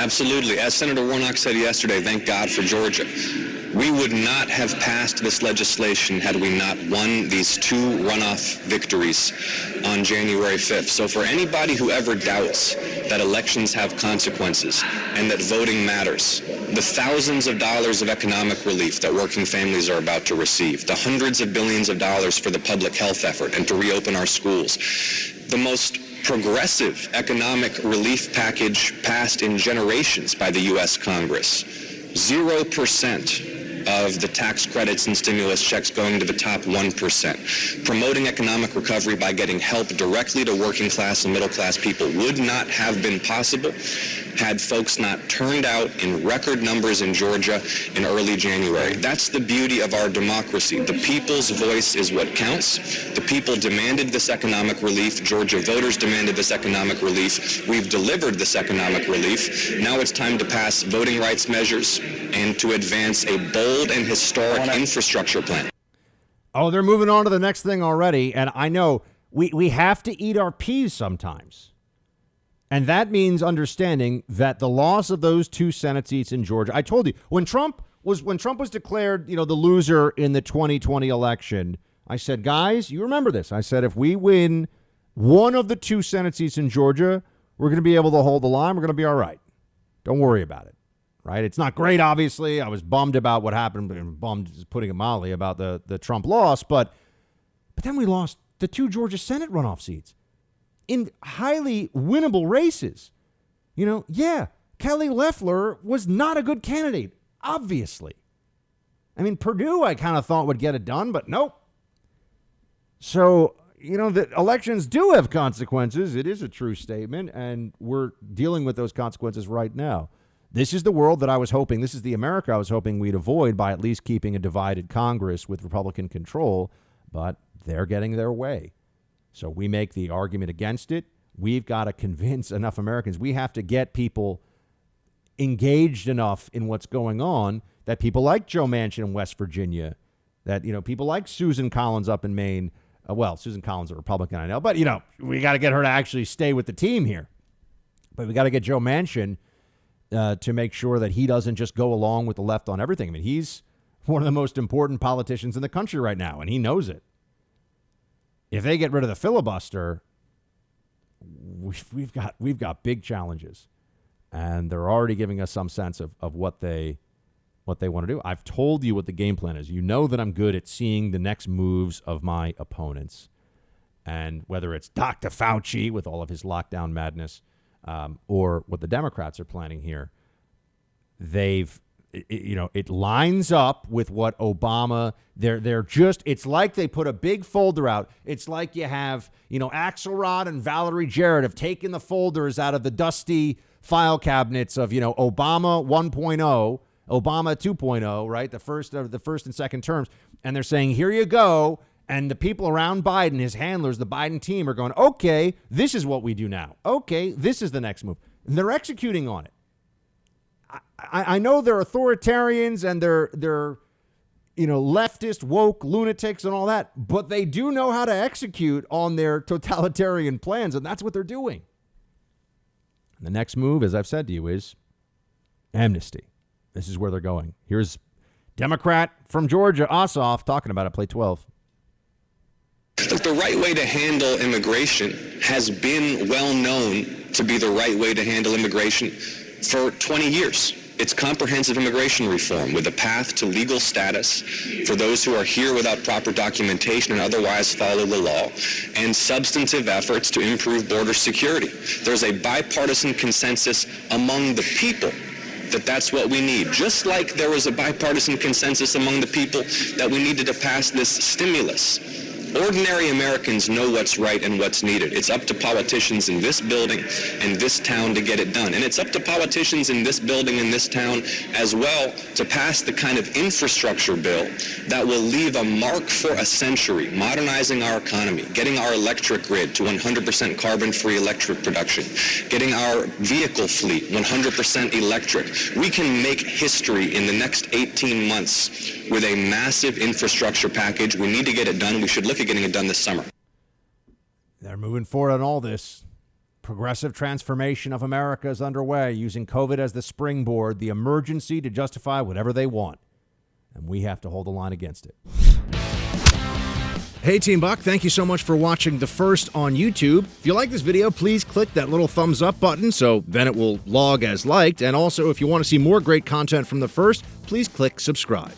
Absolutely. As Senator Warnock said yesterday, thank God for Georgia. We would not have passed this legislation had we not won these two runoff victories on January 5th. So for anybody who ever doubts that elections have consequences and that voting matters, the thousands of dollars of economic relief that working families are about to receive, the hundreds of billions of dollars for the public health effort and to reopen our schools, the most progressive economic relief package passed in generations by the U.S. Congress, 0% of the tax credits and stimulus checks going to the top 1%. Promoting economic recovery by getting help directly to working class and middle class people would not have been possible had folks not turned out in record numbers in Georgia in early January. That's the beauty of our democracy. The people's voice is what counts. The people demanded this economic relief. Georgia voters demanded this economic relief. We've delivered this economic relief. Now it's time to pass voting rights measures and to advance a bold and historic infrastructure plan. Oh, they're moving on to the next thing already. And I know we have to eat our peas sometimes. And that means understanding that the loss of those two Senate seats in Georgia. I told you when Trump was declared, the loser in the 2020 election, I said, guys, you remember this. I said, if we win one of the two Senate seats in Georgia, we're going to be able to hold the line. We're going to be all right. Don't worry about it. Right. It's not great, obviously. I was bummed about what happened. Bummed is putting it mildly about the Trump loss. But then we lost the two Georgia Senate runoff seats in highly winnable races. Kelly Loeffler was not a good candidate, obviously. I mean, Purdue, I kind of thought would get it done, but nope. So, the elections do have consequences. It is a true statement, and we're dealing with those consequences right now. This is the world that I was hoping, this is the America I was hoping we'd avoid by at least keeping a divided Congress with Republican control, but they're getting their way. So we make the argument against it. We've got to convince enough Americans. We have to get people engaged enough in what's going on that people like Joe Manchin in West Virginia, that, people like Susan Collins up in Maine. Susan Collins is a Republican, I know, but, we got to get her to actually stay with the team here. But we got to get Joe Manchin to make sure that he doesn't just go along with the left on everything. I mean, he's one of the most important politicians in the country right now, and he knows it. If they get rid of the filibuster, we've got big challenges, and they're already giving us some sense of what they want to do. I've told you what the game plan is. You know that I'm good at seeing the next moves of my opponents, and whether it's Dr. Fauci with all of his lockdown madness, or what the Democrats are planning here, it lines up with what Obama, it's like they put a big folder out. It's like you have, Axelrod and Valerie Jarrett have taken the folders out of the dusty file cabinets of, Obama 1.0, Obama 2.0, right? The first and second terms. And they're saying, here you go. And the people around Biden, his handlers, the Biden team are going, okay, this is what we do now. Okay, this is the next move. And they're executing on it. I know they're authoritarians and they're leftist, woke lunatics and all that, but they do know how to execute on their totalitarian plans, and that's what they're doing. And the next move, as I've said to you, is amnesty. This is where they're going. Here's Democrat from Georgia, Ossoff, talking about it. Play 12. Look, the right way to handle immigration has been well known to be the right way to handle immigration for 20 years. It's comprehensive immigration reform with a path to legal status for those who are here without proper documentation and otherwise follow the law, and substantive efforts to improve border security. There's a bipartisan consensus among the people that that's what we need. Just like there was a bipartisan consensus among the people that we needed to pass this stimulus. Ordinary Americans know what's right and what's needed. It's up to politicians in this building and this town to get it done. And it's up to politicians in this building and this town as well to pass the kind of infrastructure bill that will leave a mark for a century, modernizing our economy, getting our electric grid to 100% carbon-free electric production, getting our vehicle fleet 100% electric. We can make history in the next 18 months with a massive infrastructure package. We need to get it done. We should look at getting it done this summer. They're moving forward on all this. progressive transformation of America is underway, using COVID as the springboard, the emergency to justify whatever they want. And we have to hold the line against it. Hey, Team Buck, thank you so much for watching The First on YouTube. If you like this video, please click that little thumbs up button so then it will log as liked. And also, if you want to see more great content from The First, please click subscribe.